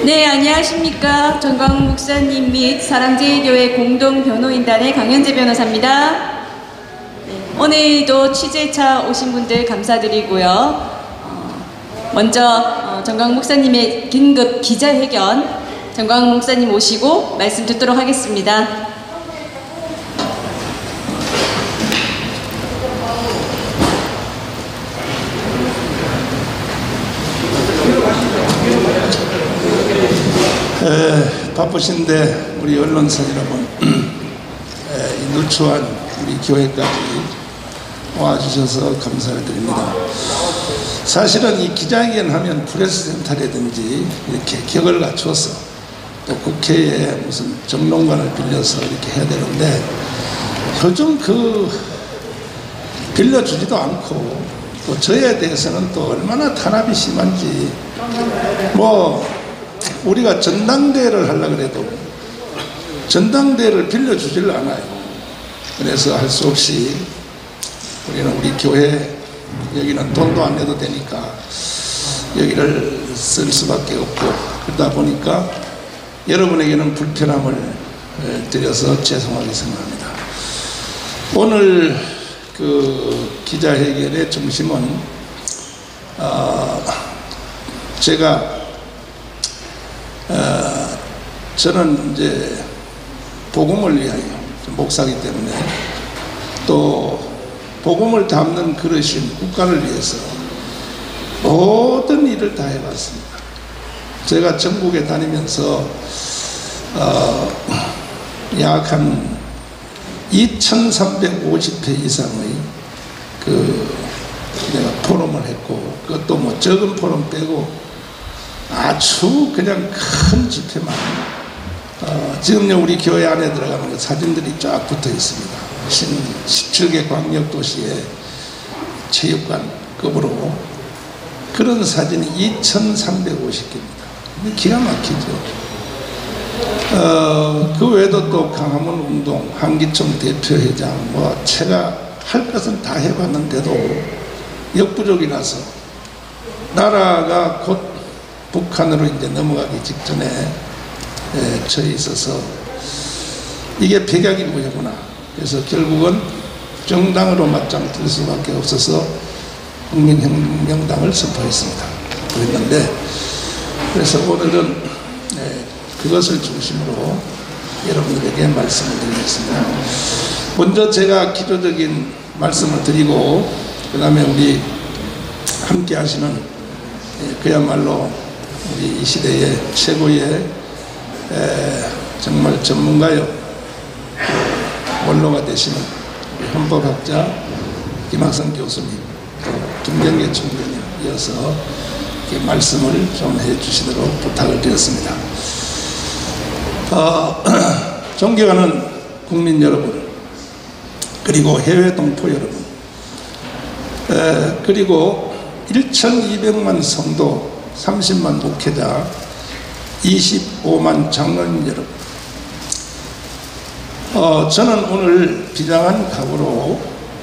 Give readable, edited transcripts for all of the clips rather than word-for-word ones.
네, 안녕하십니까. 정광훈 목사님 및 사랑제일교회 공동변호인단의 강현재 변호사입니다. 네, 오늘도 취재차 오신 분들 감사드리고요. 먼저 정광훈 목사님의 긴급 기자회견, 정광훈 목사님 모시고 말씀 듣도록 하겠습니다. 바쁘신데 우리 언론사 여러분, 이 누추한 우리 교회까지 와주셔서 감사를 드립니다. 사실은 이 기자회견 하면 프레스센터라든지 이렇게 격을 갖추어서 또 국회에 무슨 정론관을 빌려서 이렇게 해야 되는데, 요즘 빌려주지도 않고, 또 저에 대해서는 또 얼마나 탄압이 심한지, 우리가 전당대회를 하려고 해도 전당대회를 빌려주질 않아요. 그래서 할 수 없이 우리는 우리 교회, 여기는 돈도 안 내도 되니까 여기를 쓸 수밖에 없고, 그러다 보니까 여러분에게는 불편함을 드려서 죄송하게 생각합니다. 오늘 그 기자회견의 중심은 저는 이제 복음을 위하여 목사이기 때문에, 또 복음을 담는 그릇인 국가를 위해서 모든 일을 다 해봤습니다. 제가 전국에 다니면서 약 한 2350회 이상의 내가 포럼을 했고, 그것도 뭐 적은 포럼 빼고 아주 그냥 큰 집회만, 지금요 우리 교회 안에 들어가면 그 사진들이 쫙 붙어 있습니다. 17개 광역도시의 체육관급으로 그런 사진이 2350개입니다. 기가 막히죠. 그 외에도 또 강화문 운동, 한기총 대표회장, 제가 할 것은 다 해봤는데도 역부족이라서 나라가 곧 북한으로 이제 넘어가기 직전에 처해 있어서 이게 백약이 뭐냐구나. 그래서 결국은 정당으로 맞짱 뜰 수밖에 없어서 국민혁명당을 선포했습니다. 그랬는데, 그래서 오늘은 그것을 중심으로 여러분들에게 말씀을 드리겠습니다. 먼저 제가 기초적인 말씀을 드리고, 그 다음에 우리 함께 하시는 그야말로 우리 이 시대의 최고의 정말 전문가요, 원로가 되시는 헌법학자 김학성 교수님, 또 김경계 총장님 이어서 말씀을 좀 해주시도록 부탁을 드렸습니다. 존경하는 국민 여러분, 그리고 해외 동포 여러분, 그리고 1200만 성도, 30만 목회자, 25만 장로님 여러분, 저는 오늘 비장한 각오로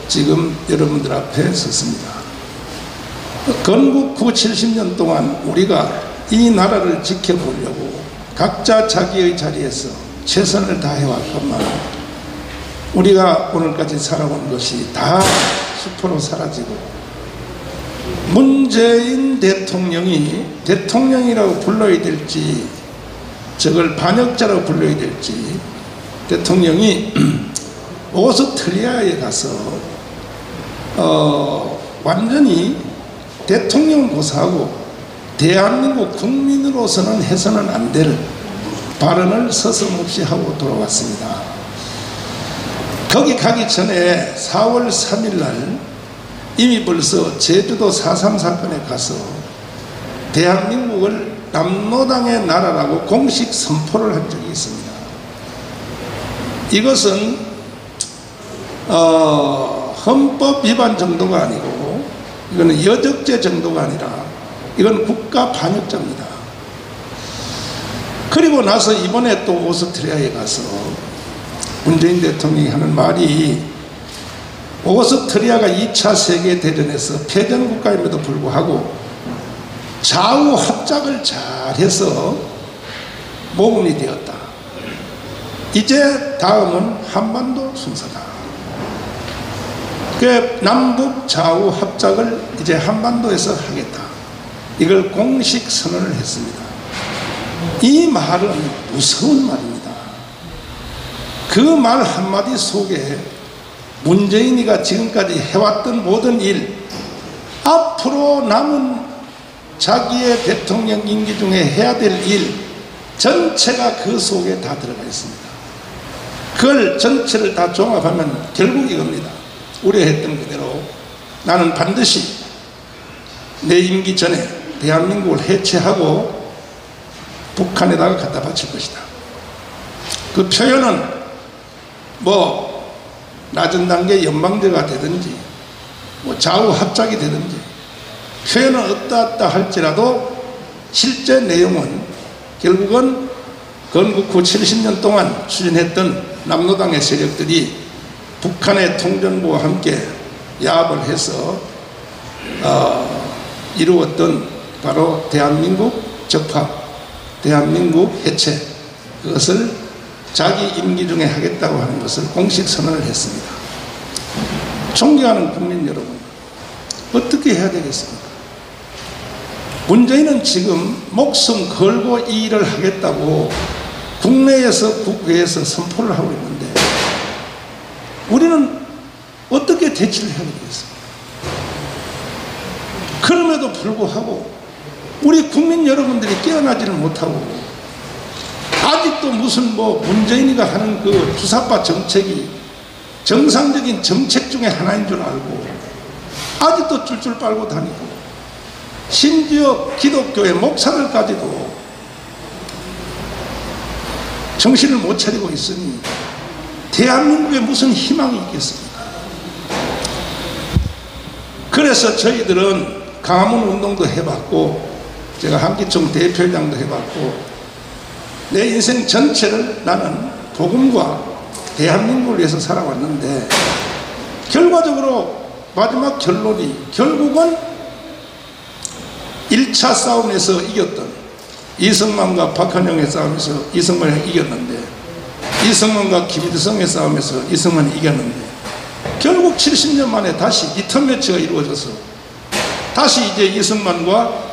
지금 여러분들 앞에 섰습니다. 건국 후 70년 동안 우리가 이 나라를 지켜보려고 각자 자기의 자리에서 최선을 다해왔건만, 우리가 오늘까지 살아온 것이 다 수포로 사라지고, 문재인 대통령이 대통령이라고 불러야 될지, 저걸 반역자라고 불러야 될지, 대통령이 오스트리아에 가서 완전히 대통령 고사하고 대한민국 국민으로서는 해서는 안 될 발언을 서슴없이 하고 돌아왔습니다. 거기 가기 전에 4월 3일 날 이미 벌써 제주도 4.3 사건에 가서 대한민국을 남로당의 나라라고 공식 선포를 한 적이 있습니다. 이것은 헌법 위반 정도가 아니고, 이거는 여적죄 정도가 아니라 이건 국가 반역자입니다. 그리고 나서 이번에 또 오스트리아에 가서 문재인 대통령이 하는 말이, 오스트리아가 2차 세계대전에서 패전국가임에도 불구하고 좌우 합작을 잘해서 모범이 되었다. 이제 다음은 한반도 순서다. 그 남북 좌우 합작을 이제 한반도에서 하겠다. 이걸 공식 선언을 했습니다. 이 말은 무서운 말입니다. 그 말 한마디 속에 문재인이가 지금까지 해왔던 모든 일, 앞으로 남은 자기의 대통령 임기 중에 해야 될 일 전체가 그 속에 다 들어가 있습니다. 그걸 전체를 다 종합하면 결국 이겁니다. 우려했던 그대로 나는 반드시 내 임기 전에 대한민국을 해체하고 북한에다가 갖다 바칠 것이다. 그 표현은 뭐 낮은 단계 연방제가 되든지 뭐 좌우 합작이 되든지 표현은 어떠하다 할지라도 실제 내용은 결국은 건국 후 70년 동안 추진했던 남로당의 세력들이 북한의 통전부와 함께 야합을 해서 이루었던 바로 대한민국 적합, 대한민국 해체, 그것을 자기 임기 중에 하겠다고 하는 것을 공식 선언을 했습니다. 존경하는 국민 여러분, 어떻게 해야 되겠습니까? 문재인은 지금 목숨 걸고 이 일을 하겠다고 국내에서 국외에서 선포를 하고 있는데 우리는 어떻게 대처를 해야 되겠습니까? 그럼에도 불구하고 우리 국민 여러분들이 깨어나지를 못하고 아직도 무슨 뭐 문재인이가 하는 그 주사파 정책이 정상적인 정책 중에 하나인 줄 알고 아직도 쫄쫄 빨고 다니고 심지어 기독교의 목사들까지도 정신을 못 차리고 있으니 대한민국에 무슨 희망이 있겠습니까? 그래서 저희들은 강화문 운동도 해봤고 제가 한기총 대표장도 해봤고 내 인생 전체를 나는 복음과 대한민국을 위해서 살아왔는데 결과적으로 마지막 결론이 결국은 1차 싸움에서 이겼던 이승만과 박헌영의 싸움에서 이승만이 이겼는데 이승만과 김일성의 싸움에서 이승만이 이겼는데 결국 70년 만에 다시 리턴 매치가 이루어져서 다시 이제 이승만과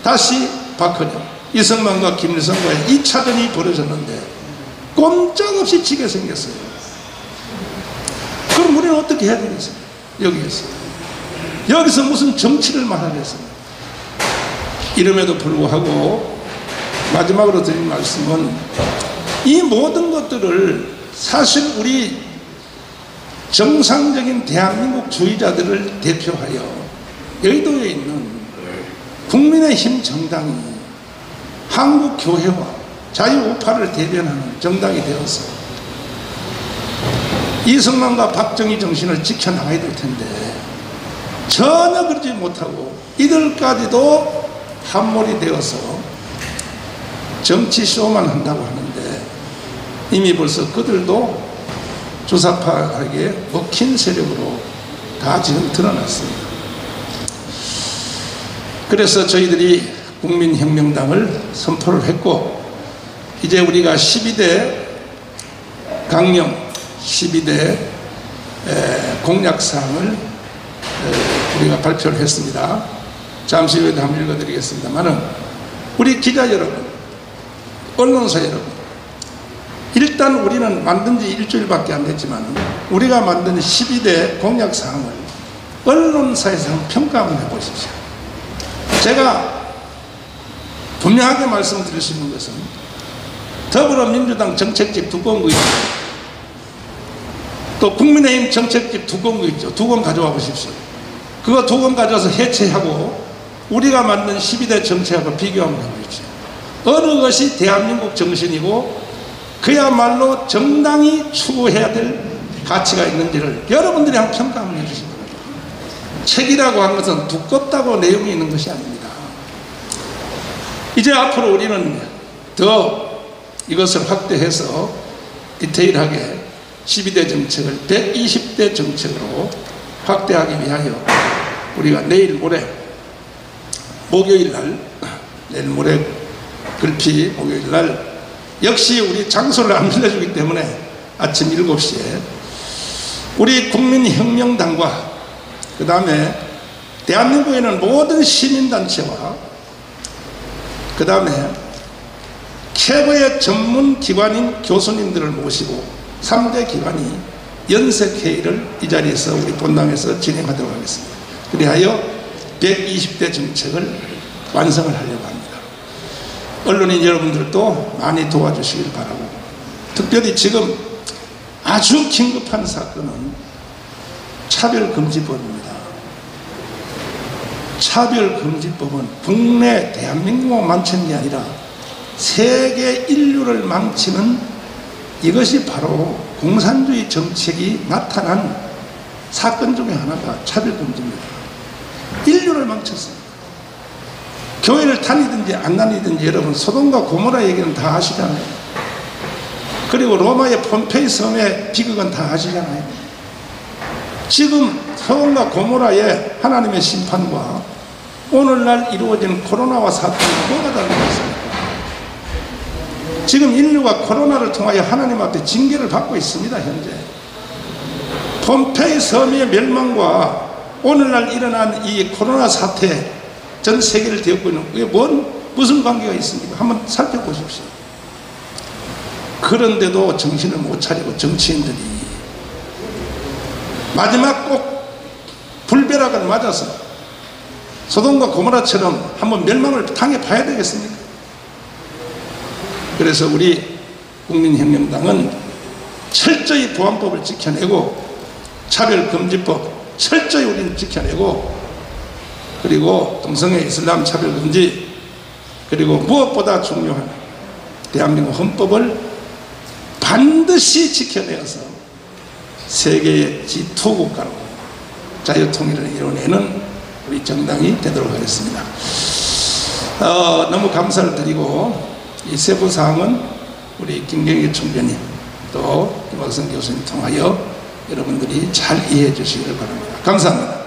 다시 박헌영, 이승만과 김일성과의 2차전이 벌어졌는데 꼼짝없이 지게 생겼어요. 그럼 우리는 어떻게 해야 되겠습니까? 여기서 무슨 정치를 말하겠습니까? 이름에도 불구하고 마지막으로 드린 말씀은 이 모든 것들을 사실 우리 정상적인 대한민국 주의자들을 대표하여 여의도에 있는 국민의힘 정당이 한국교회와 자유우파를 대변하는 정당이 되어서 이승만과 박정희 정신을 지켜나가야 될 텐데 전혀 그러지 못하고 이들까지도 함몰이 되어서 정치쇼만 한다고 하는데 이미 벌써 그들도 주사파에게 먹힌 세력으로 다 지금 드러났습니다. 그래서 저희들이 국민혁명당을 선포를 했고 이제 우리가 12대 강령 12대 공약사항을 우리가 발표를 했습니다. 잠시 후에 한번 읽어드리겠습니다만은 우리 기자 여러분, 언론사 여러분, 일단 우리는 만든 지 일주일밖에 안 됐지만 우리가 만든 12대 공약사항을 언론사에서 평가 한번 해보십시오. 제가 분명하게 말씀드릴 수 있는 것은 더불어민주당 정책집 두꺼운 거 있죠. 또 국민의힘 정책집 두꺼운 거 있죠. 두 권 가져와 보십시오. 그거 두 권 가져와서 해체하고 우리가 만든 12대 정책하고 비교 한번 해보십시오. 어느 것이 대한민국 정신이고 그야말로 정당이 추구해야 될 가치가 있는지를 여러분들이 한번 평가 한번 해주시기 바랍니다. 책이라고 하는 것은 두껍다고 내용이 있는 것이 아닙니다. 이제 앞으로 우리는 더 이것을 확대해서 디테일하게 12대 정책을 120대 정책으로 확대하기 위하여 우리가 내일 모레 목요일 날, 내일 모레 글피 목요일 날 역시 우리 장소를 안 빌려주기 때문에 아침 7시에 우리 국민혁명당과 그 다음에 대한민국에는 모든 시민단체와 그 다음에 최고의 전문기관인 교수님들을 모시고 3대 기관이 연석회의를 이 자리에서 우리 본당에서 진행하도록 하겠습니다. 그리하여 120대 정책을 완성을 하려고 합니다. 언론인 여러분들도 많이 도와주시길 바라고, 특별히 지금 아주 긴급한 사건은 차별금지법입니다. 차별금지법은 국내 대한민국만 망치는 게 아니라 세계 인류를 망치는, 이것이 바로 공산주의 정책이 나타난 사건 중에 하나가 차별금지입니다. 인류를 망쳤습니다. 교회를 다니든지 안 다니든지 여러분 소돔과 고모라 얘기는 다 아시잖아요. 그리고 로마의 폼페이 섬의 비극은 다 아시잖아요. 지금 소돔과 고모라의 하나님의 심판과 오늘날 이루어지는 코로나와 사건이 뭐가 다르겠습니까? 지금 인류가 코로나를 통하여 하나님 앞에 징계를 받고 있습니다. 현재 폼페이 섬의 멸망과 오늘날 일어난 이 코로나 사태, 전 세계를 뒤엎고 있는, 그게 무슨 관계가 있습니까? 한번 살펴보십시오. 그런데도 정신을 못 차리고 정치인들이 마지막 꼭 불벼락을 맞아서 소돔과 고모라처럼 한번 멸망을 당해봐야 되겠습니까? 그래서 우리 국민혁명당은 철저히 보안법을 지켜내고 차별금지법 철저히 우리는 지켜내고, 그리고 동성애 이슬람 차별금지, 그리고 무엇보다 중요한 대한민국 헌법을 반드시 지켜내어서 세계의 G2 국가로 자유통일을 이뤄내는 우리 정당이 되도록 하겠습니다. 너무 감사를 드리고, 이 세부사항은 우리 김경일 총재님 또 김학성 교수님 통하여 여러분들이 잘 이해해 주시기를 바랍니다. 감사합니다.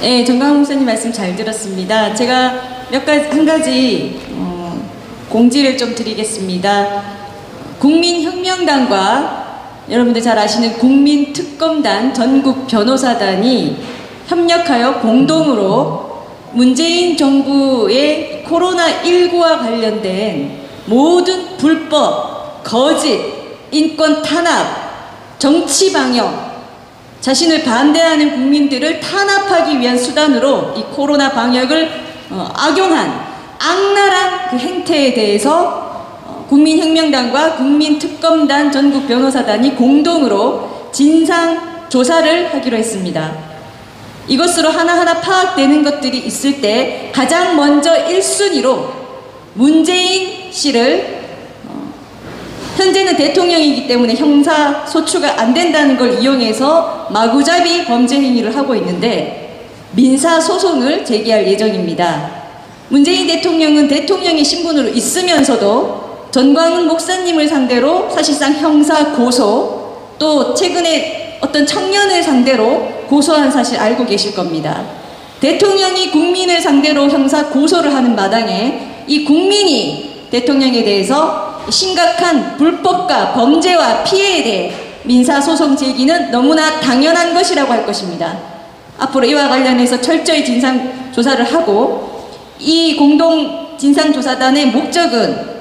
네, 정광훈 목사님 말씀 잘 들었습니다. 제가 한 가지 공지를 좀 드리겠습니다. 국민혁명당과 여러분들 잘 아시는 국민특검단 전국 변호사단이 협력하여 공동으로 문재인 정부의 코로나19와 관련된 모든 불법, 거짓, 인권 탄압, 정치 방역, 자신을 반대하는 국민들을 탄압하기 위한 수단으로 이 코로나 방역을 악용한 악랄한 그 행태에 대해서 국민혁명당과 국민특검단 전국 변호사단이 공동으로 진상 조사를 하기로 했습니다. 이것으로 하나하나 파악되는 것들이 있을 때 가장 먼저 1순위로 문재인 씨를, 현재는 대통령이기 때문에 형사소추가 안 된다는 걸 이용해서 마구잡이 범죄 행위를 하고 있는데 민사소송을 제기할 예정입니다. 문재인 대통령은 대통령의 신분으로 있으면서도 전광훈 목사님을 상대로 사실상 형사 고소, 또 최근에 어떤 청년을 상대로 고소한 사실 알고 계실 겁니다. 대통령이 국민을 상대로 형사 고소를 하는 마당에 이 국민이 대통령에 대해서 심각한 불법과 범죄와 피해에 대해 민사소송 제기는 너무나 당연한 것이라고 할 것입니다. 앞으로 이와 관련해서 철저히 진상조사를 하고, 이 공동 진상조사단의 목적은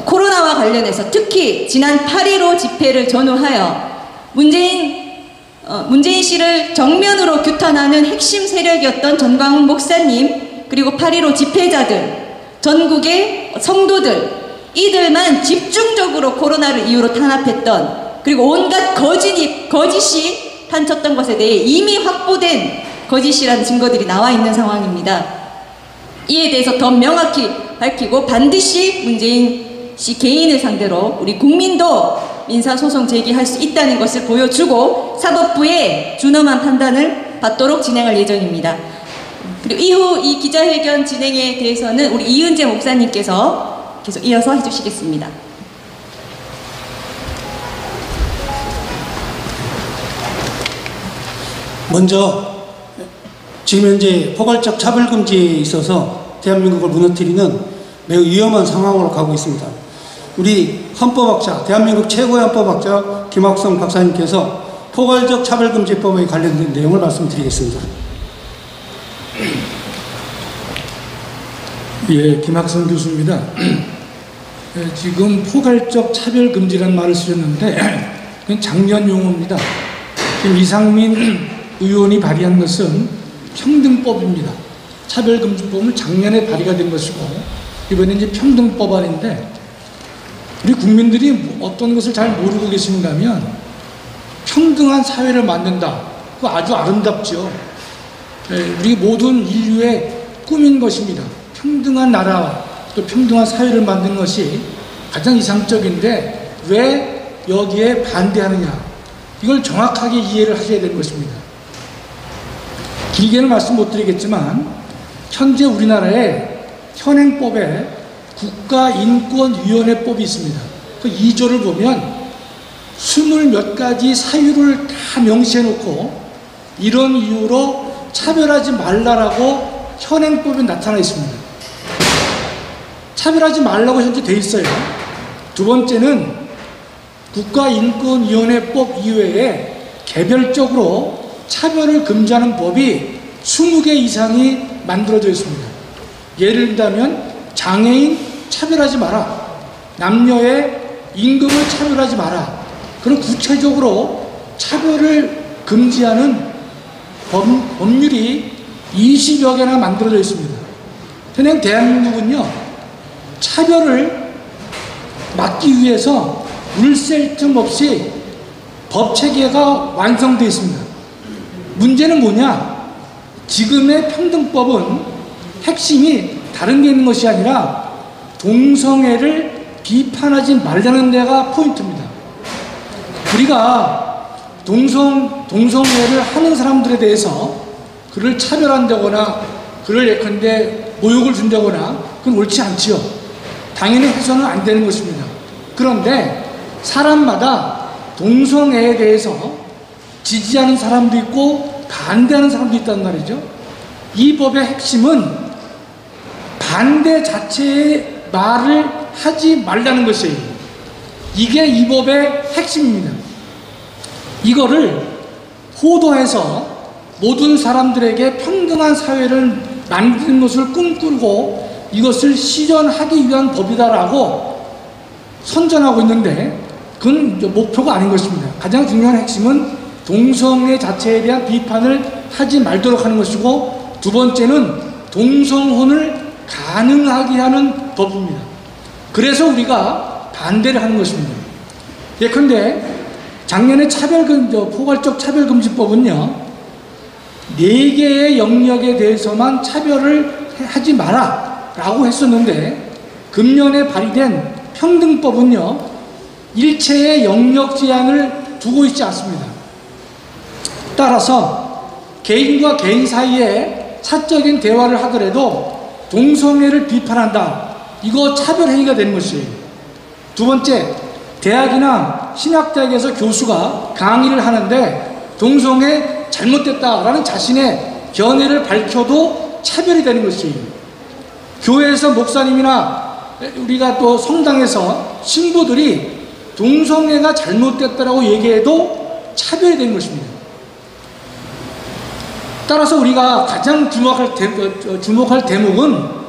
코로나와 관련해서 특히 지난 8.15 집회를 전후하여 문재인 씨를 정면으로 규탄하는 핵심 세력이었던 전광훈 목사님, 그리고 8.15 집회자들, 전국의 성도들, 이들만 집중적으로 코로나를 이유로 탄압했던, 그리고 온갖 거짓이 판쳤던 것에 대해 이미 확보된 거짓이라는 증거들이 나와 있는 상황입니다. 이에 대해서 더 명확히 밝히고 반드시 문재인 씨 개인을 상대로 우리 국민도 민사소송 제기할 수 있다는 것을 보여주고 사법부의 준엄한 판단을 받도록 진행할 예정입니다. 그리고 이후 이 기자회견 진행에 대해서는 우리 이은재 목사님께서 계속 이어서 해주시겠습니다. 먼저 지금 현재 포괄적 차별금지에 있어서 대한민국을 무너뜨리는 매우 위험한 상황으로 가고 있습니다. 우리 헌법학자, 대한민국 최고의 헌법학자 김학성 박사님께서 포괄적 차별금지법에 관련된 내용을 말씀드리겠습니다. 예, 김학성 교수입니다. 지금 포괄적 차별금지라는 말을 쓰셨는데 그건 작년 용어입니다. 지금 이상민 의원이 발의한 것은 평등법입니다. 차별금지법은 작년에 발의가 된 것이고 이번에 이제 평등법안인데 우리 국민들이 어떤 것을 잘 모르고 계신가 하면 평등한 사회를 만든다. 그거 아주 아름답죠. 우리 모든 인류의 꿈인 것입니다. 평등한 나라 또 평등한 사회를 만드는 것이 가장 이상적인데 왜 여기에 반대하느냐. 이걸 정확하게 이해를 하셔야 되는 것입니다. 길게는 말씀 못 드리겠지만 현재 우리나라에 현행법에 국가인권위원회법이 있습니다. 그 2조를 보면 20몇 가지 사유를 다 명시해 놓고 이런 이유로 차별하지 말라라고 현행법에 나타나 있습니다. 차별하지 말라고 현재 돼 있어요. 두 번째는 국가인권위원회법 이외에 개별적으로 차별을 금지하는 법이 20개 이상이 만들어져 있습니다. 예를 들자면 장애인 차별하지 마라. 남녀의 임금을 차별하지 마라. 그런 구체적으로 차별을 금지하는 법률이 20여 개나 만들어져 있습니다. 현행 대한민국은요, 차별을 막기 위해서 물샐 틈 없이 법 체계가 완성되어 있습니다. 문제는 뭐냐? 지금의 평등법은 핵심이 다른 게 있는 것이 아니라 동성애를 비판하지 말라는 데가 포인트입니다. 우리가 동성애를 하는 사람들에 대해서 그를 차별한다거나 그를 예컨대 모욕을 준다거나 그건 옳지 않지요. 당연히 해서는 안 되는 것입니다. 그런데 사람마다 동성애에 대해서 지지하는 사람도 있고 반대하는 사람도 있단 말이죠. 이 법의 핵심은 반대 자체의 말을 하지 말라는 것이에요. 이게 이 법의 핵심입니다. 이거를 호도해서 모든 사람들에게 평등한 사회를 만드는 것을 꿈꾸고 이것을 실현하기 위한 법이다라고 선전하고 있는데 그건 목표가 아닌 것입니다. 가장 중요한 핵심은 동성애 자체에 대한 비판을 하지 말도록 하는 것이고 두 번째는 동성혼을 가능하게 하는 법입니다. 그래서 우리가 반대를 하는 것입니다. 예컨대 작년에 포괄적 차별금지법은요 4개의 영역에 대해서만 차별을 하지 마라 라고 했었는데 금년에 발의된 평등법은요 일체의 영역 제한을 두고 있지 않습니다. 따라서 개인과 개인 사이에 사적인 대화를 하더라도 동성애를 비판한다. 이거 차별행위가 되는 것이에요. 두 번째, 대학이나 신학대학에서 교수가 강의를 하는데 동성애 잘못됐다라는 자신의 견해를 밝혀도 차별이 되는 것이에요. 교회에서 목사님이나 우리가 또 성당에서 신부들이 동성애가 잘못됐다라고 얘기해도 차별이 되는 것입니다. 따라서 우리가 가장 주목할 대목은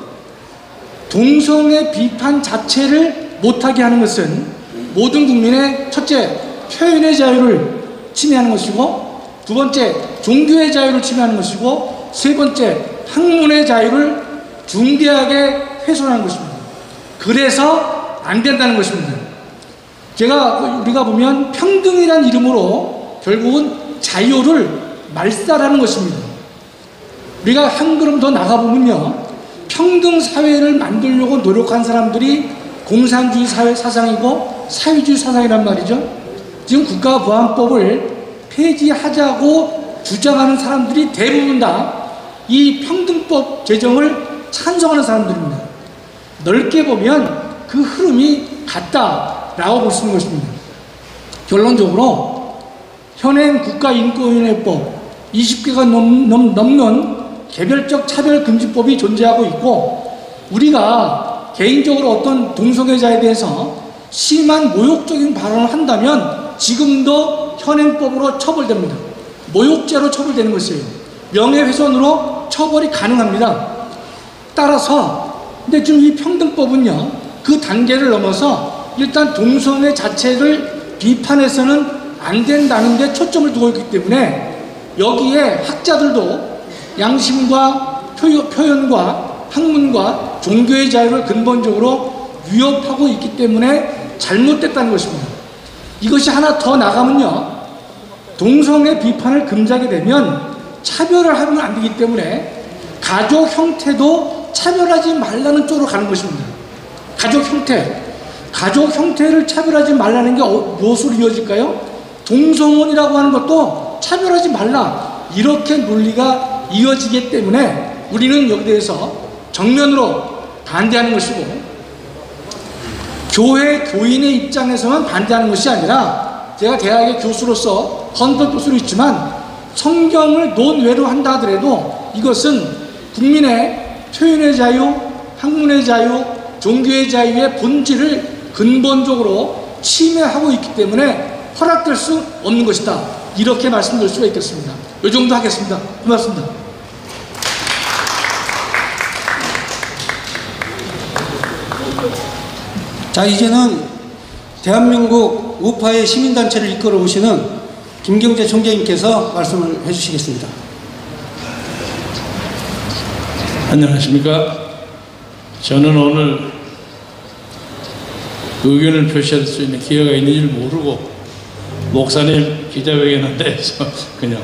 동성애 비판 자체를 못하게 하는 것은 모든 국민의 첫째, 표현의 자유를 침해하는 것이고 두 번째, 종교의 자유를 침해하는 것이고 세 번째, 학문의 자유를 중대하게 훼손하는 것입니다. 그래서 안 된다는 것입니다. 우리가 보면 평등이란 이름으로 결국은 자유를 말살하는 것입니다. 우리가 한 걸음 더 나가보면요 평등 사회를 만들려고 노력한 사람들이 공산주의 사회 사상이고 사회주의 사상이란 말이죠. 지금 국가보안법을 폐지하자고 주장하는 사람들이 대부분 다 이 평등법 제정을 찬성하는 사람들입니다. 넓게 보면 그 흐름이 같다라고 볼 수 있는 것입니다. 결론적으로 현행 국가인권위원회법 20개가 넘는 개별적 차별금지법이 존재하고 있고, 우리가 개인적으로 어떤 동성애자에 대해서 심한 모욕적인 발언을 한다면 지금도 현행법으로 처벌됩니다. 모욕죄로 처벌되는 것이에요. 명예훼손으로 처벌이 가능합니다. 따라서 근데 지금 이 평등법은요, 그 단계를 넘어서 일단 동성애 자체를 비판해서는 안 된다는 데 초점을 두고 있기 때문에 여기에 학자들도 양심과 표현과 학문과 종교의 자유를 근본적으로 위협하고 있기 때문에 잘못됐다는 것입니다. 이것이 하나 더 나가면요, 동성애 비판을 금지하게 되면 차별을 하면 안 되기 때문에 가족 형태도 차별하지 말라는 쪽으로 가는 것입니다. 가족 형태를 차별하지 말라는 게 무엇으로 이어질까요? 동성혼이라고 하는 것도 차별하지 말라, 이렇게 논리가 이어지기 때문에 우리는 여기에 대해서 정면으로 반대하는 것이고, 교인의 입장에서만 반대하는 것이 아니라, 제가 대학의 교수로서 헌법 교수로 있지만 성경을 논외로 한다 하더라도 이것은 국민의 표현의 자유, 학문의 자유, 종교의 자유의 본질을 근본적으로 침해하고 있기 때문에 허락될 수 없는 것이다, 이렇게 말씀드릴 수가 있겠습니다. 이 정도 하겠습니다. 고맙습니다. 자, 이제는 대한민국 우파의 시민단체를 이끌어 오시는 김경재 총재님께서 말씀을 해주시겠습니다. 안녕하십니까. 저는 오늘 의견을 표시할 수 있는 기회가 있는 줄 모르고 목사님 기자회견한 데서 그냥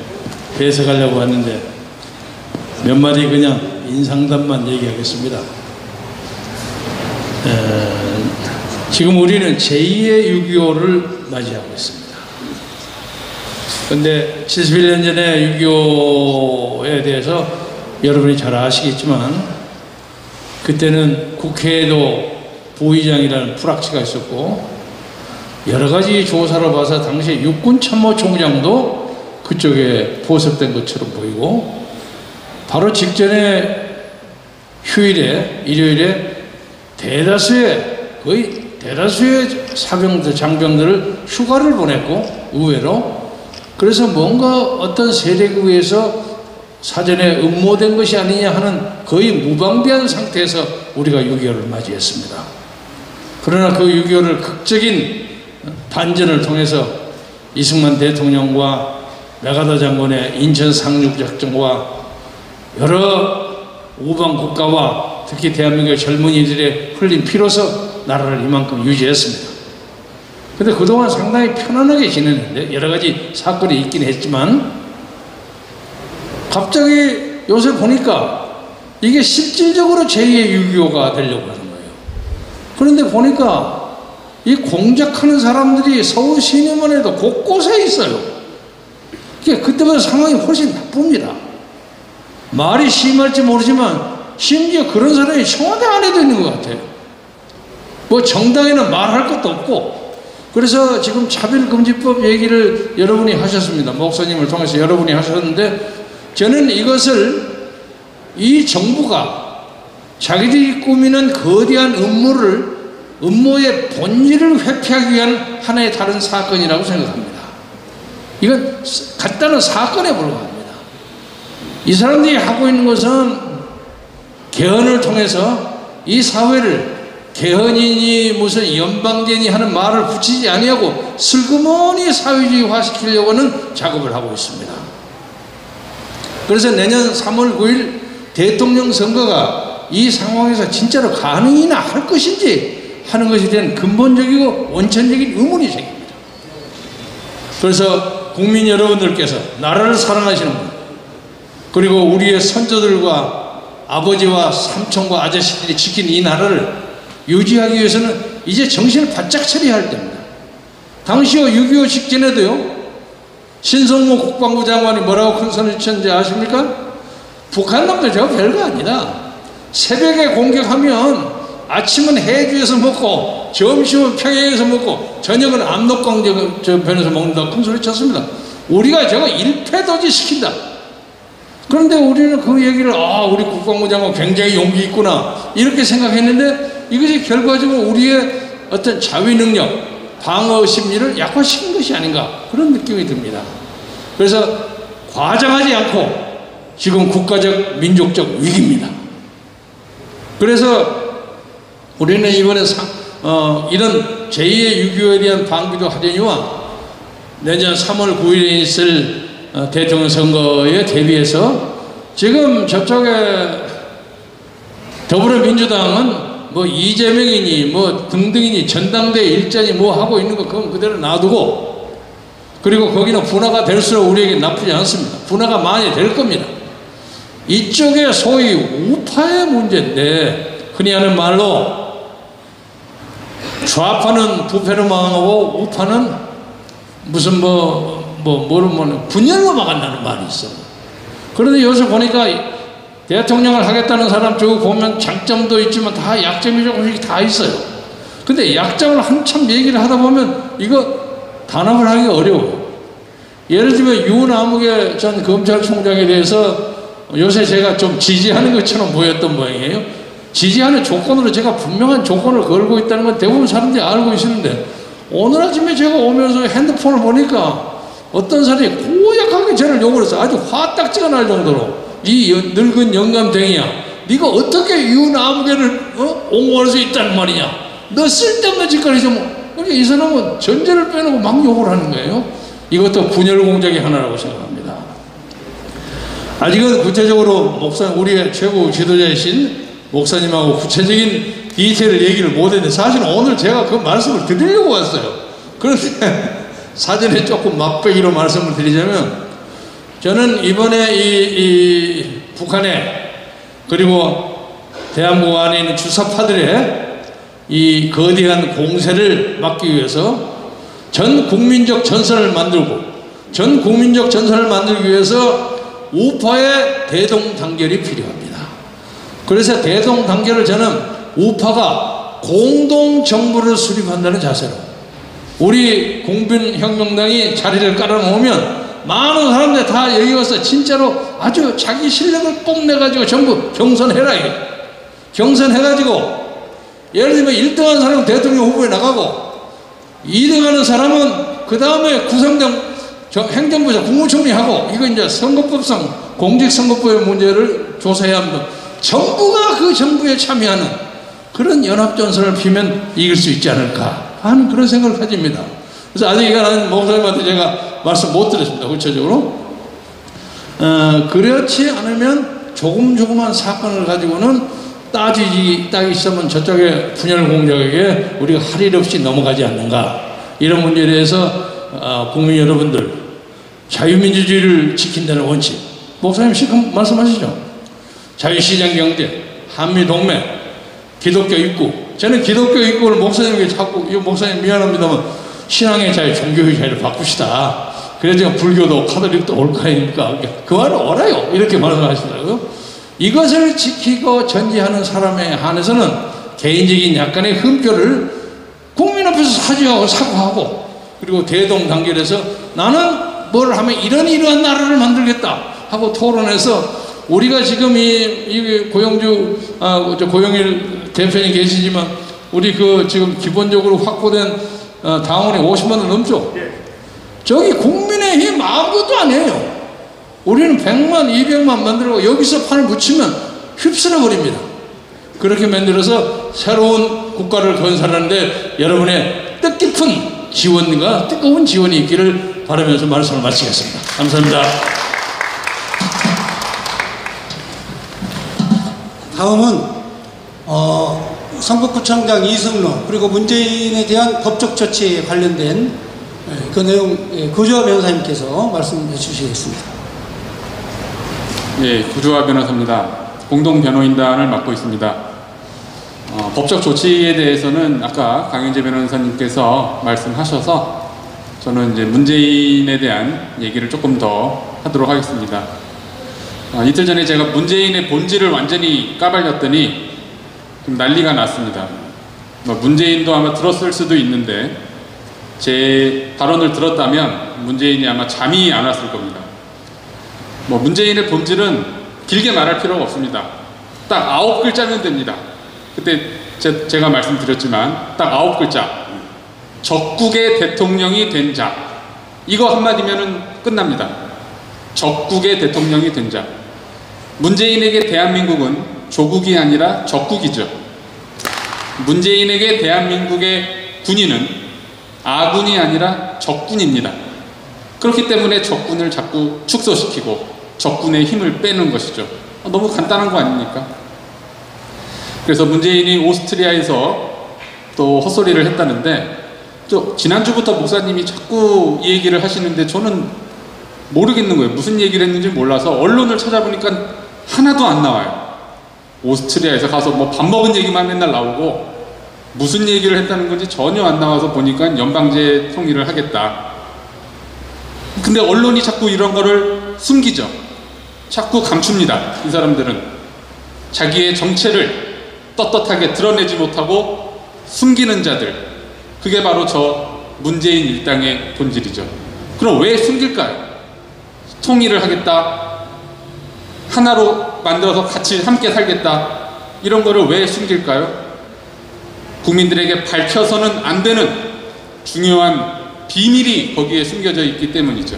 배석하려고 하는데 몇 마디 그냥 인상담만 얘기하겠습니다. 지금 우리는 제2의 6.25를 맞이하고 있습니다. 그런데 71년 전에 6.25에 대해서 여러분이 잘 아시겠지만 그때는 국회에도 부의장이라는 불확치가 있었고 여러 가지 조사를 봐서 당시 육군참모총장도 그쪽에 포섭된 것처럼 보이고, 바로 직전에 휴일에 일요일에 거의 대다수의 사병들, 장병들을 휴가를 보냈고, 의외로. 그래서 뭔가 어떤 세력에 의해서 사전에 음모된 것이 아니냐 하는 거의 무방비한 상태에서 우리가 6.25를 맞이했습니다. 그러나 그 6.25를 극적인 반전을 통해서 이승만 대통령과 메가더 장군의 인천 상륙작전과 여러 우방 국가와 특히 대한민국의 젊은이들의 흘린 피로서 나라를 이만큼 유지했습니다. 그런데 그동안 상당히 편안하게 지냈는데 여러 가지 사건이 있긴 했지만 갑자기 요새 보니까 이게 실질적으로 제2의 6.25가 되려고 하는 거예요. 그런데 보니까 이 공작하는 사람들이 서울 시내만해도 곳곳에 있어요. 그때보다 상황이 훨씬 나쁩니다. 말이 심할지 모르지만 심지어 그런 사람이 청와대 안에도 있는 것 같아요. 뭐 정당에는 말할 것도 없고. 그래서 지금 차별금지법 얘기를 여러분이 하셨습니다. 목사님을 통해서 여러분이 하셨는데, 저는 이것을 이 정부가 자기들이 꾸미는 거대한 음모의 본질을 회피하기 위한 하나의 다른 사건이라고 생각합니다. 이건 간단한 사건에 불과합니다. 이 사람들이 하고 있는 것은 개헌을 통해서 이 사회를 개헌이니 무슨 연방제니 하는 말을 붙이지 아니하고 슬그머니 사회주의화 시키려고 하는 작업을 하고 있습니다. 그래서 내년 3월 9일 대통령 선거가 이 상황에서 진짜로 가능이나 할 것인지 하는 것에 대한 근본적이고 원천적인 의문이 생깁니다. 그래서 국민 여러분들께서 나라를 사랑하시는 분, 그리고 우리의 선조들과 아버지와 삼촌과 아저씨들이 지킨 이 나라를 유지하기 위해서는 이제 정신을 바짝 차려야 할 때입니다. 당시요 6.25 직전에도요, 신성모 국방부 장관이 뭐라고 큰 소리를 쳤는지 아십니까? 북한 놈들 저거 별거 아니다. 새벽에 공격하면 아침은 해주에서 먹고 점심은 평양에서 먹고 저녁은 압록강 저변에서 먹는다고 큰 소리 쳤습니다. 우리가 저거 일패도지 시킨다. 그런데 우리는 그 얘기를 우리 국방부 장관 굉장히 용기 있구나 이렇게 생각했는데 이것이 결과적으로 우리의 어떤 자위 능력, 방어 심리를 약화시킨 것이 아닌가 그런 느낌이 듭니다. 그래서 과장하지 않고 지금 국가적 민족적 위기입니다. 그래서 우리는 이번에 이런 제2의 6.25에 대한 방기도 하려니와 내년 3월 9일에 있을 대통령 선거에 대비해서 지금 저쪽에 더불어민주당은 뭐 이재명이니 뭐 등등이니 전당대회 일자니 뭐 하고 있는 거 그건 그대로 놔두고, 그리고 거기는 분화가 될수록 우리에게 나쁘지 않습니다. 분화가 많이 될 겁니다. 이쪽에 소위 우파의 문제인데, 흔히 하는 말로 좌파는 부패로 망하고 우파는 무슨 분열로 망한다는 말이 있어요. 그런데 여기서 보니까 대통령을 하겠다는 사람 쭉 보면 장점도 있지만 다 약점이 조금씩 다 있어요. 근데 약점을 한참 얘기를 하다 보면 이거 단합을 하기 어려워요. 예를 들면 유남욱의 전 검찰총장에 대해서 요새 제가 좀 지지하는 것처럼 보였던 모양이에요. 지지하는 조건으로 제가 분명한 조건을 걸고 있다는 건 대부분 사람들이 알고 있는데, 오늘 아침에 제가 오면서 핸드폰을 보니까 어떤 사람이 고약하게 저를 욕을 했어요. 아주 화딱지가 날 정도로. 이 늙은 영감탱이야, 네가 어떻게 유남욱을 옹호할 수 있다는 말이냐, 너 쓸데없는 짓거리 좀. 그러니까 이 사람은 전제를 빼놓고 막 욕을 하는 거예요. 이것도 분열 공작의 하나라고 생각합니다. 아직은 구체적으로 목사님, 우리의 최고 지도자이신 목사님하고 구체적인 디테일을 얘기를 못했는데, 사실은 오늘 제가 그 말씀을 드리려고 왔어요. 그런데 사전에 조금 맛배기로 말씀을 드리자면, 저는 이번에 이 북한에, 그리고 대한민국 안에 있는 주사파들의 이 거대한 공세를 막기 위해서 전 국민적 전선을 만들고, 전 국민적 전선을 만들기 위해서 우파의 대동단결이 필요합니다. 그래서 대동단결을 저는 우파가 공동정부를 수립한다는 자세로, 우리 국민혁명당이 자리를 깔아놓으면 많은 사람들 다 여기 와서 진짜로 아주 자기 실력을 뽐내가지고 전부 경선해라. 경선해가지고 예를 들면 1등한 사람은 대통령 후보에 나가고, 2등하는 사람은 그 다음에 구성당 행정부장 국무총리하고, 이거 이제 선거법상 공직선거법의 문제를 조사해야 합니다. 정부가 그 정부에 참여하는 그런 연합전선을 피면 이길 수 있지 않을까 하는 그런 생각을 가집니다. 그래서 아직 이거는 목사님한테 제가 말씀 못 드렸습니다. 구체적으로. 그렇지 않으면 조금조금한 사건을 가지고는 따지기 시작하면 저쪽에 분열 공작에게 우리가 할 일 없이 넘어가지 않는가. 이런 문제에 대해서 국민 여러분들, 자유민주주의를 지킨다는 원칙, 목사님 실컷 말씀하시죠. 자유시장 경제, 한미동맹, 기독교 입국. 저는 기독교 입국을 목사님에게 자꾸, 이거 목사님 미안합니다만 신앙의 자유, 종교의 자유를 바꿉시다. 그래서 불교도 카톨릭도 올 거 아닙니까? 그 말을 알아요. 이렇게 말씀하시더라고요. 이것을 지키고 전지하는 사람에 한해서는 개인적인 약간의 흠결을 국민 앞에서 사죄하고 사과하고, 그리고 대동단결해서 나는 뭘 하면 이러한 나라를 만들겠다 하고 토론해서, 우리가 지금 이 고영일 대표님 계시지만 우리 지금 기본적으로 확보된 당원이 50만원 넘죠. 저기 국민의힘 아무것도 아니에요. 우리는 100만, 200만 만들고 여기서 판을 붙이면 휩쓸어 버립니다. 그렇게 만들어서 새로운 국가를 건설하는데 여러분의 뜻깊은 지원과 뜨거운 지원이 있기를 바라면서 말씀을 마치겠습니다. 감사합니다. 다음은 성북구청장 이승로, 그리고 문재인에 대한 법적 조치에 관련된 그 내용 구조화 변호사님께서 말씀해 주시겠습니다. 예, 구조화 변호사입니다. 공동 변호인단을 맡고 있습니다. 법적 조치에 대해서는 아까 강현재 변호사님께서 말씀하셔서 저는 이제 문재인에 대한 얘기를 조금 더 하도록 하겠습니다. 이틀 전에 제가 문재인의 본질을 완전히 까발렸더니 좀 난리가 났습니다. 문재인도 아마 들었을 수도 있는데 제 발언을 들었다면 문재인이 아마 잠이 안 왔을 겁니다. 뭐 문재인의 본질은 길게 말할 필요가 없습니다. 딱 9글자면 됩니다. 그때 제가 말씀드렸지만 딱 9글자. 적국의 대통령이 된 자. 이거 한마디면은 끝납니다. 적국의 대통령이 된 자. 문재인에게 대한민국은 조국이 아니라 적국이죠. 문재인에게 대한민국의 군인은 아군이 아니라 적군입니다. 그렇기 때문에 적군을 자꾸 축소시키고 적군의 힘을 빼는 것이죠. 너무 간단한 거 아닙니까? 그래서 문재인이 오스트리아에서 또 헛소리를 했다는데, 또 지난주부터 목사님이 자꾸 이 얘기를 하시는데 저는 모르겠는 거예요. 무슨 얘기를 했는지 몰라서 언론을 찾아보니까 하나도 안 나와요. 오스트리아에서 가서 뭐 밥 먹은 얘기만 맨날 나오고 무슨 얘기를 했다는 건지 전혀 안 나와서 보니까 연방제 통일을 하겠다. 근데 언론이 자꾸 이런 거를 숨기죠. 자꾸 감춥니다. 이 사람들은 자기의 정체를 떳떳하게 드러내지 못하고 숨기는 자들, 그게 바로 저 문재인 일당의 본질이죠. 그럼 왜 숨길까요? 통일을 하겠다, 하나로 만들어서 같이 함께 살겠다, 이런 거를 왜 숨길까요? 국민들에게 밝혀서는 안 되는 중요한 비밀이 거기에 숨겨져 있기 때문이죠.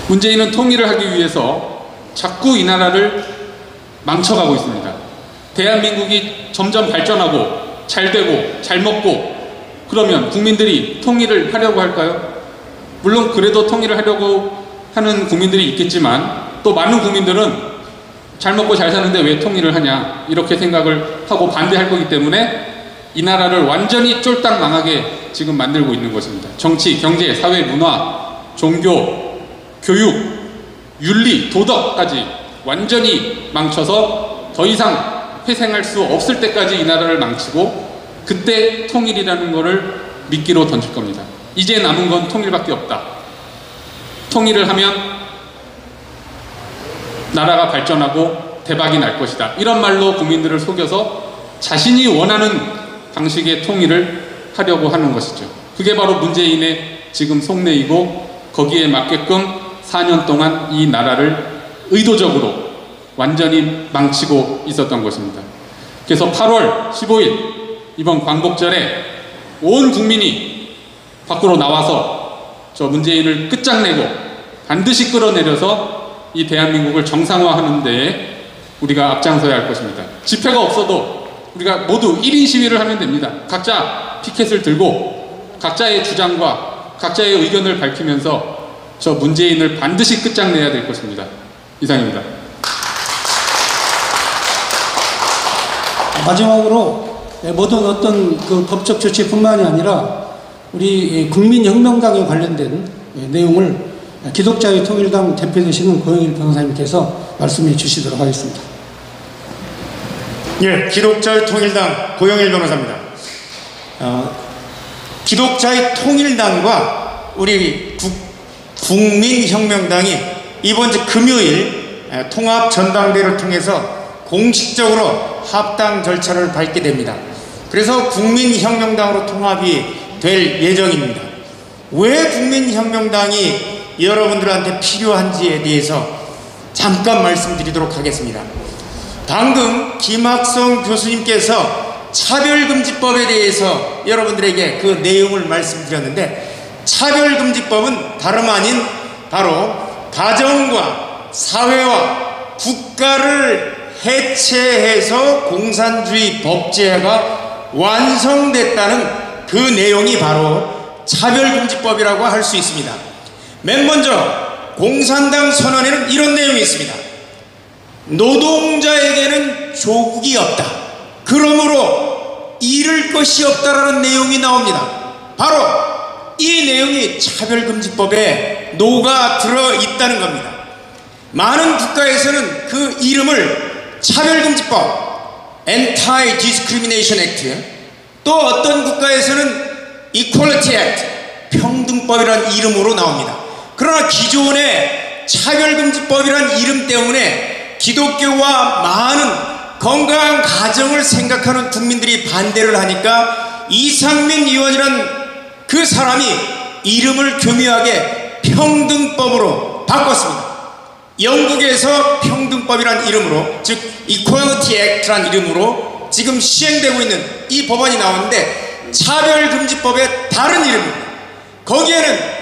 문재인은 통일을 하기 위해서 자꾸 이 나라를 망쳐가고 있습니다. 대한민국이 점점 발전하고 잘 되고 잘 먹고 그러면 국민들이 통일을 하려고 할까요? 물론 그래도 통일을 하려고 하는 국민들이 있겠지만 또 많은 국민들은 잘 먹고 잘 사는데 왜 통일을 하냐 이렇게 생각을 하고 반대할 거기 때문에 이 나라를 완전히 쫄딱 망하게 지금 만들고 있는 것입니다. 정치, 경제, 사회, 문화, 종교, 교육, 윤리, 도덕까지 완전히 망쳐서 더 이상 회생할 수 없을 때까지 이 나라를 망치고 그때 통일이라는 것을 미끼로 던질 겁니다. 이제 남은 건 통일밖에 없다. 통일을 하면 나라가 발전하고 대박이 날 것이다. 이런 말로 국민들을 속여서 자신이 원하는 방식의 통일을 하려고 하는 것이죠. 그게 바로 문재인의 지금 속내이고 거기에 맞게끔 4년 동안 이 나라를 의도적으로 완전히 망치고 있었던 것입니다. 그래서 8월 15일 이번 광복절에 온 국민이 밖으로 나와서 저 문재인을 끝장내고 반드시 끌어내려서 이 대한민국을 정상화하는 데에 우리가 앞장서야 할 것입니다. 집회가 없어도 우리가 모두 1인 시위를 하면 됩니다. 각자 피켓을 들고 각자의 주장과 각자의 의견을 밝히면서 저 문재인을 반드시 끝장내야 될 것입니다. 이상입니다. 마지막으로 모든 어떤 그 법적 조치뿐만이 아니라 우리 국민혁명당에 관련된 내용을 기독자유 통일당 대표 되시는 고영일 변호사님께서 말씀해 주시도록 하겠습니다. 예, 기독자유 통일당 고영일 변호사입니다. 기독자유 통일당과 우리 국민혁명당이 이번 주 금요일 통합 전당대회를 통해서 공식적으로 합당 절차를 밟게 됩니다. 그래서 국민혁명당으로 통합이 될 예정입니다. 왜 국민혁명당이 여러분들한테 필요한지에 대해서 잠깐 말씀드리도록 하겠습니다. 방금 김학성 교수님께서 차별금지법에 대해서 여러분들에게 그 내용을 말씀드렸는데, 차별금지법은 다름 아닌 바로 가정과 사회와 국가를 해체해서 공산주의 법제가 완성됐다는 그 내용이 바로 차별금지법이라고 할 수 있습니다. 맨 먼저 공산당 선언에는 이런 내용이 있습니다. 노동자에게는 조국이 없다. 그러므로 잃을 것이 없다라는 내용이 나옵니다. 바로 이 내용이 차별금지법에 녹아 들어 있다는 겁니다. 많은 국가에서는 그 이름을 차별금지법, Anti-Discrimination Act, 또 어떤 국가에서는 Equality Act, 평등법이라는 이름으로 나옵니다. 그러나 기존의 차별금지법이라는 이름 때문에 기독교와 많은 건강한 가정을 생각하는 국민들이 반대를 하니까 이상민 의원이란 그 사람이 이름을 교묘하게 평등법으로 바꿨습니다. 영국에서 평등법이란 이름으로, 즉 Equality Act란 이름으로 지금 시행되고 있는 이 법안이 나왔는데 차별금지법의 다른 이름입니다. 거기에는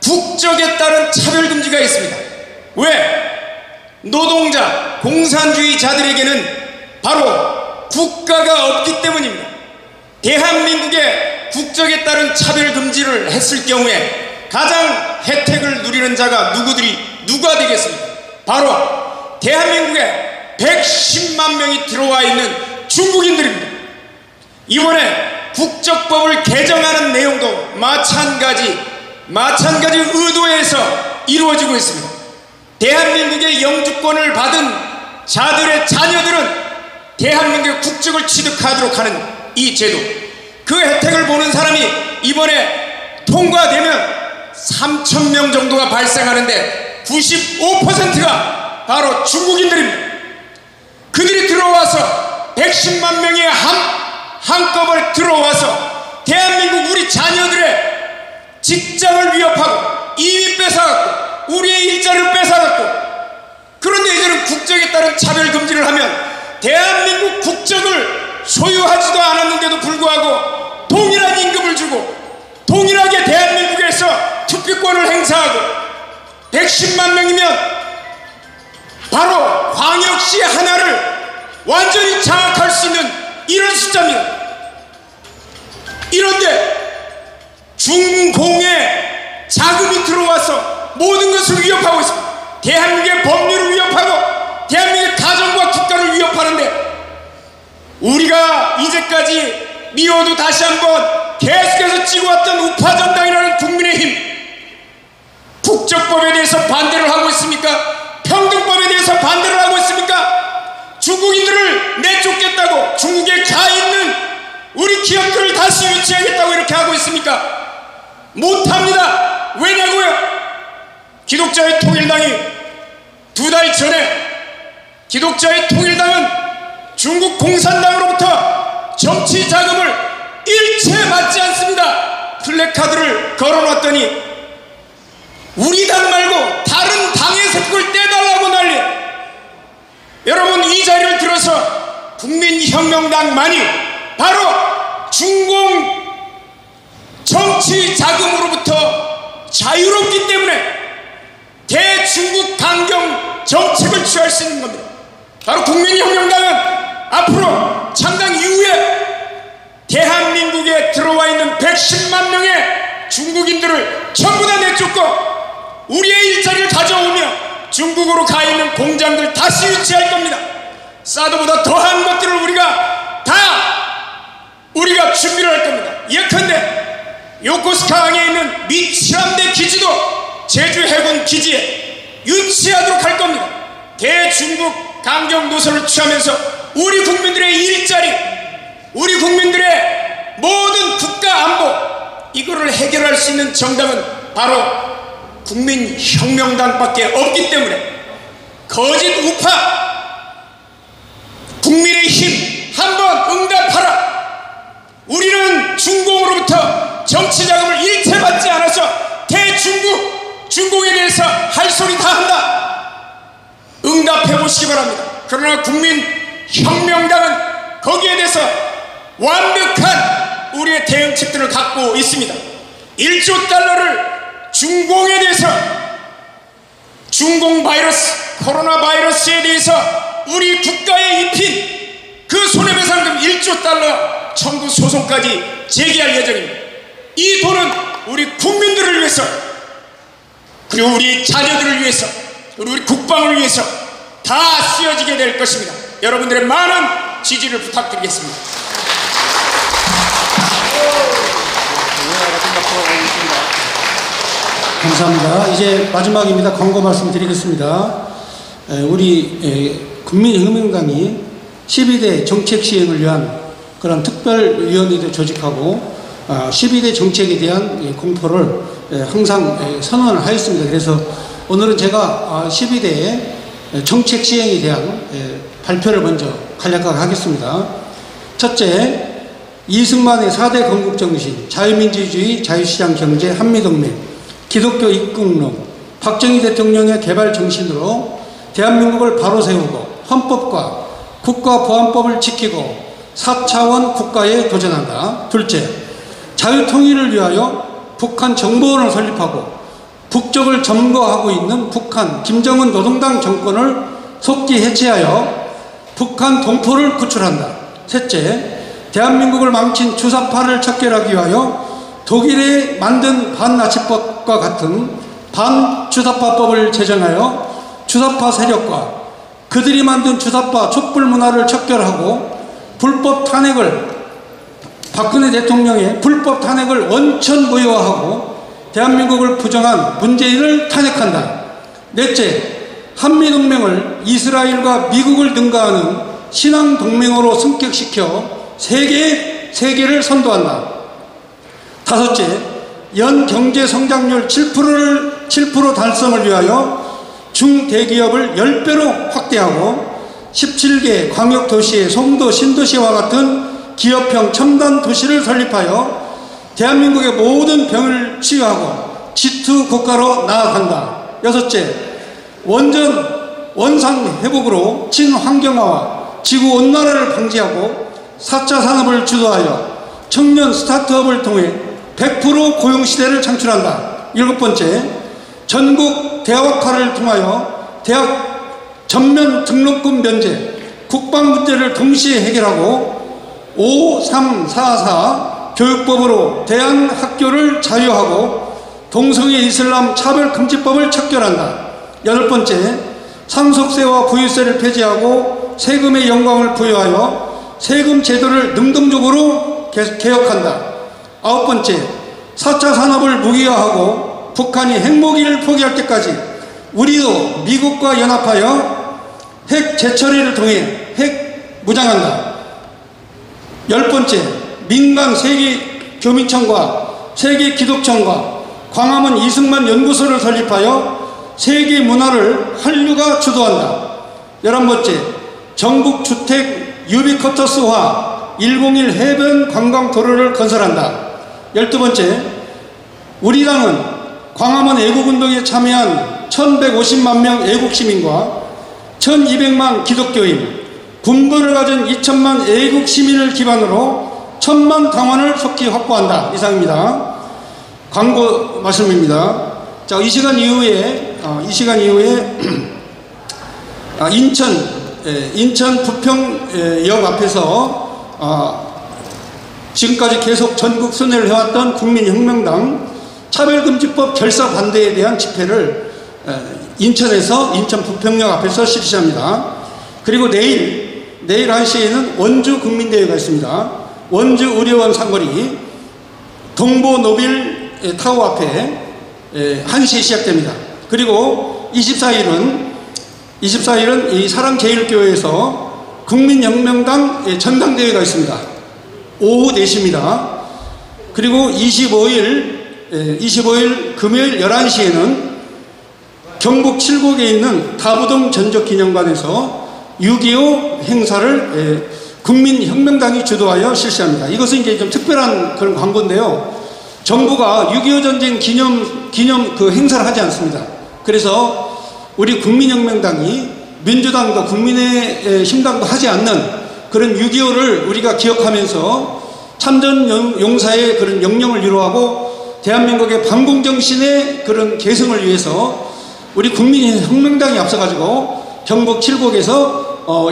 국적에 따른 차별금지가 있습니다. 왜? 노동자, 공산주의자들에게는 바로 국가가 없기 때문입니다. 대한민국의 국적에 따른 차별금지를 했을 경우에 가장 혜택을 누리는 자가 누가 되겠습니까? 바로 대한민국에 110만 명이 들어와 있는 중국인들입니다. 이번에 국적법을 개정하는 내용도 마찬가지 의도에서 이루어지고 있습니다. 대한민국의 영주권을 받은 자들의 자녀들은 대한민국의 국적을 취득하도록 하는 이 제도, 그 혜택을 보는 사람이 이번에 통과되면 3,000명 정도가 발생하는데 95%가 바로 중국인들입니다. 그들이 들어와서 110만 명이 한꺼번에 들어와서 대한민국 우리 자녀들의 직장을 위협하고 이민 뺏어갔고 우리의 일자리를 뺏어갔고, 그런데 이제는 국적에 따른 차별금지를 하면 대한민국 국적을 소유하지도 않았는데도 불구하고 동일한 임금을 주고 동일하게 대한민국에서 투표권을 행사하고 110만 명이면 바로 광역시 하나를 완전히 장악할 수 있는 이런 숫자입니다. 이런데 중공의 자금이 들어와서 모든 것을 위협하고 있습니다. 대한민국의 법률을 위협하고 대한민국의 가정과 국가를 위협하는데, 우리가 이제까지 미워도 다시 한번 계속해서 찍어왔던 우파정당이라는 국민의힘, 국적법에 대해서 반대를 하고 있습니까? 평등법에 대해서 반대를 하고 있습니까? 중국인들을 내쫓겠다고 중국에 가 있는 우리 기업들을 다시 유치하겠다고 이렇게 하고 있습니까? 못합니다. 왜냐고요? 기독자의 통일당이 2달 전에, 기독자의 통일당은 중국 공산당으로부터 정치 자금을 일체 받지 않습니다. 플래카드를 걸어놨더니 우리 당 말고 다른 당에서 그걸 떼달라고 난리. 여러분, 이 자리를 들어서 국민혁명당만이 바로 중공 정치 자금으로부터 자유롭기 때문에 대중국 강경 정책을 취할 수 있는 겁니다. 바로 국민혁명당은 앞으로 창당 이후에 대한민국에 들어와 있는 110만 명의 중국인들을 전부 다 내쫓고 우리의 일자리를 가져오며 중국으로 가 있는 공장들 다시 유치할 겁니다. 사드보다 더한 것들을 우리가 준비를 할 겁니다. 예컨대 요코스카항에 있는 미치함대 기지도 제주 해군 기지에 유치하도록 할 겁니다. 대중국 강경 노선을 취하면서 우리 국민들의 일자리, 우리 국민들의 모든 국가 안보, 이거를 해결할 수 있는 정당은 바로 국민혁명당밖에 없기 때문에 거짓 우파 국민의힘 한번 응답하라. 우리는 중공으로부터 정치자금을 일체 받지 않아서 중공에 대해서 할 소리 다 한다. 응답해 보시기 바랍니다. 그러나 국민혁명당은 거기에 대해서 완벽한 우리의 대응책들을 갖고 있습니다. 1조 달러를 중공에 대해서, 중공 바이러스, 코로나 바이러스에 대해서 우리 국가에 입힌 그 손해배상금 1조 달러 청구 소송까지 제기할 예정입니다. 이 돈은 우리 국민들을 위해서, 그리고 우리 자녀들을 위해서, 그리고 우리 국방을 위해서 다 쓰여지게 될 것입니다. 여러분들의 많은 지지를 부탁드리겠습니다. 감사합니다. 이제 마지막입니다. 광고 말씀드리겠습니다. 우리 국민혁명당이 12대 정책 시행을 위한 그런 특별위원회도 조직하고 12대 정책에 대한 공포를 항상 선언을 하였습니다. 그래서 오늘은 제가 12대 정책 시행에 대한 발표를 먼저 간략하게 하겠습니다. 첫째, 이승만의 4대 건국정신, 자유민주주의, 자유시장 경제, 한미동맹, 기독교 입국론, 박정희 대통령의 개발 정신으로 대한민국을 바로 세우고 헌법과 국가보안법을 지키고 4차원 국가에 도전한다. 둘째, 자유통일을 위하여 북한 정보원을 설립하고 북적을 점거하고 있는 북한 김정은 노동당 정권을 속기 해체하여 북한 동포를 구출한다. 셋째, 대한민국을 망친 주사파를 척결하기 위하여 독일에 만든 반나치법과 같은 반주사파법을 제정하여 주사파 세력과 그들이 만든 주사파 촛불 문화를 척결하고 불법 탄핵을 박근혜 대통령의 불법 탄핵을 원천 무효화하고 대한민국을 부정한 문재인을 탄핵한다. 넷째, 한미동맹을 이스라엘과 미국을 능가하는 신앙동맹으로 승격시켜 세계를 선도한다. 다섯째, 연 경제 성장률 7% 달성을 위하여 중대기업을 10배로 확대하고 17개 광역도시의 송도, 신도시와 같은 기업형 첨단 도시를 설립하여 대한민국의 모든 병을 치유하고 G2 국가로 나아간다. 여섯째, 원상 회복으로 친환경화와 지구온난화를 방지하고 4차 산업을 주도하여 청년 스타트업을 통해 100% 고용시대를 창출한다. 일곱 번째, 전국 대학화를 통하여 대학 전면 등록금 면제, 국방 문제를 동시에 해결하고 5344 교육법으로 대한학교를 자유하고 동성애 이슬람 차별금지법을 척결한다. 여덟 번째, 상속세와 부유세를 폐지하고 세금의 영광을 부여하여 세금 제도를 능동적으로 개혁한다. 아홉 번째, 4차 산업을 무기화하고 북한이 핵무기를 포기할 때까지 우리도 미국과 연합하여 핵 재처리를 통해 핵 무장한다. 열 번째, 민간 세계교민청과 세계기독청과 광화문 이승만 연구소를 설립하여 세계 문화를 한류가 주도한다. 11번째, 전국 주택 유비쿼터스화 101 해변 관광도로를 건설한다. 12번째, 우리 당은 광화문 애국운동에 참여한 1150만 명 애국시민과 1200만 기독교인, 군부를 가진 2000만 애국시민을 기반으로 1000만 당원을 속히 확보한다. 이상입니다. 광고 말씀입니다. 자, 이 시간 이후에 인천 부평역 앞에서 지금까지 계속 전국 순회를 해왔던 국민혁명당 차별금지법 결사 반대에 대한 집회를 인천에서 인천 부평역 앞에서 실시합니다. 그리고 내일 1시에는 원주 국민대회가 있습니다. 원주 의료원 상거리 동보노빌 타워 앞에 1시에 시작됩니다. 그리고 24일은 이 사랑제일교회에서 국민혁명당 전당대회가 있습니다. 오후 4시입니다. 그리고 25일 금요일 11시에는 경북 칠곡에 있는 다부동 전적기념관에서 6.25 행사를 국민혁명당이 주도하여 실시합니다. 이것은 이제 좀 특별한 그런 광고인데요. 정부가 6.25 전쟁 기념 그 행사를 하지 않습니다. 그래서 우리 국민혁명당이 민주당도 국민의힘당도 하지 않는 그런 6.25를 우리가 기억하면서 참전용사의 그런 영령을 위로하고 대한민국의 반공정신의 그런 계승을 위해서 우리 국민혁명당이 앞서가지고 경북 칠곡에서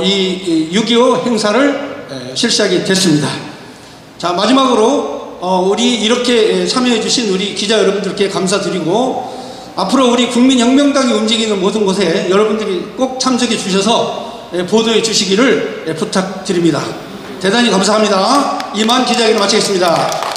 이 6.25 행사를 실시하게 됐습니다. 자, 마지막으로 우리 이렇게 참여해 주신 우리 기자 여러분들께 감사드리고 앞으로 우리 국민혁명당이 움직이는 모든 곳에 여러분들이 꼭 참석해 주셔서 보도해 주시기를 부탁드립니다. 대단히 감사합니다. 이만 기자회견을 마치겠습니다.